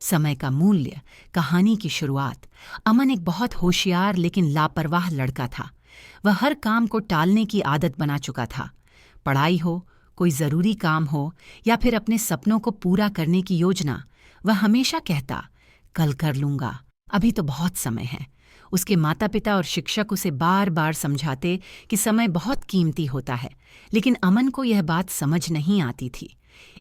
समय का मूल्य। कहानी की शुरुआत। अमन एक बहुत होशियार लेकिन लापरवाह लड़का था। वह हर काम को टालने की आदत बना चुका था। पढ़ाई हो, कोई ज़रूरी काम हो या फिर अपने सपनों को पूरा करने की योजना, वह हमेशा कहता, कल कर लूँगा, अभी तो बहुत समय है। उसके माता पिता और शिक्षक उसे बार बार समझाते कि समय बहुत कीमती होता है, लेकिन अमन को यह बात समझ नहीं आती थी।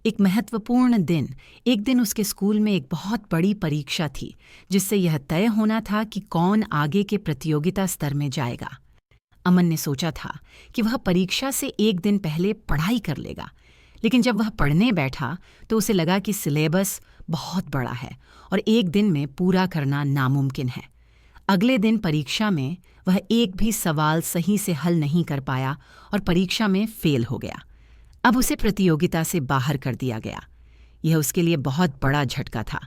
एक दिन उसके स्कूल में एक बहुत बड़ी परीक्षा थी, जिससे यह तय होना था कि कौन आगे के प्रतियोगिता स्तर में जाएगा। अमन ने सोचा था कि वह परीक्षा से एक दिन पहले पढ़ाई कर लेगा, लेकिन जब वह पढ़ने बैठा तो उसे लगा कि सिलेबस बहुत बड़ा है और एक दिन में पूरा करना नामुमकिन है। अगले दिन परीक्षा में वह एक भी सवाल सही से हल नहीं कर पाया और परीक्षा में फेल हो गया। अब उसे प्रतियोगिता से बाहर कर दिया गया। यह उसके लिए बहुत बड़ा झटका था।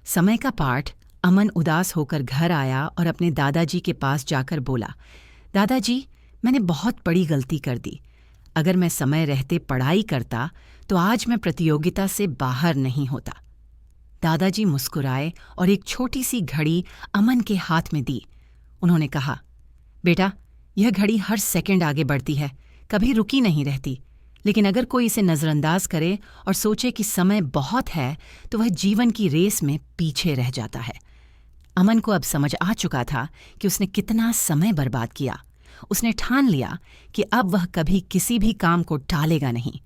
समय का पाठ। अमन उदास होकर घर आया और अपने दादाजी के पास जाकर बोला, दादाजी, मैंने बहुत बड़ी गलती कर दी। अगर मैं समय रहते पढ़ाई करता तो आज मैं प्रतियोगिता से बाहर नहीं होता। दादाजी मुस्कुराए और एक छोटी सी घड़ी अमन के हाथ में दी। उन्होंने कहा, बेटा, यह घड़ी हर सेकंड आगे बढ़ती है, कभी रुकी नहीं रहती। लेकिन अगर कोई इसे नज़रअंदाज करे और सोचे कि समय बहुत है, तो वह जीवन की रेस में पीछे रह जाता है। अमन को अब समझ आ चुका था कि उसने कितना समय बर्बाद किया। उसने ठान लिया कि अब वह कभी किसी भी काम को टालेगा नहीं।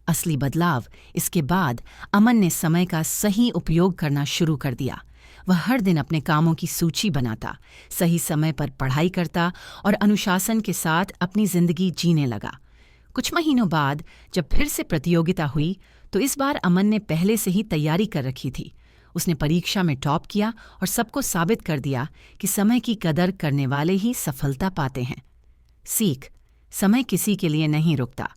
असली बदलाव इसके बाद अमन ने समय का सही उपयोग करना शुरू कर दिया। वह हर दिन अपने कामों की सूची बनाता, सही समय पर पढ़ाई करता और अनुशासन के साथ अपनी जिंदगी जीने लगा। कुछ महीनों बाद जब फिर से प्रतियोगिता हुई तो इस बार अमन ने पहले से ही तैयारी कर रखी थी। उसने परीक्षा में टॉप किया और सबको साबित कर दिया कि समय की कदर करने वाले ही सफलता पाते हैं। सीख। समय किसी के लिए नहीं रुकता।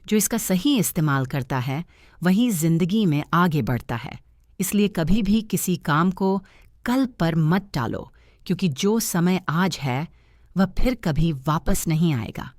जो इसका सही इस्तेमाल करता है वही जिंदगी में आगे बढ़ता है। इसलिए कभी भी किसी काम को कल पर मत टालो, क्योंकि जो समय आज है वह फिर कभी वापस नहीं आएगा।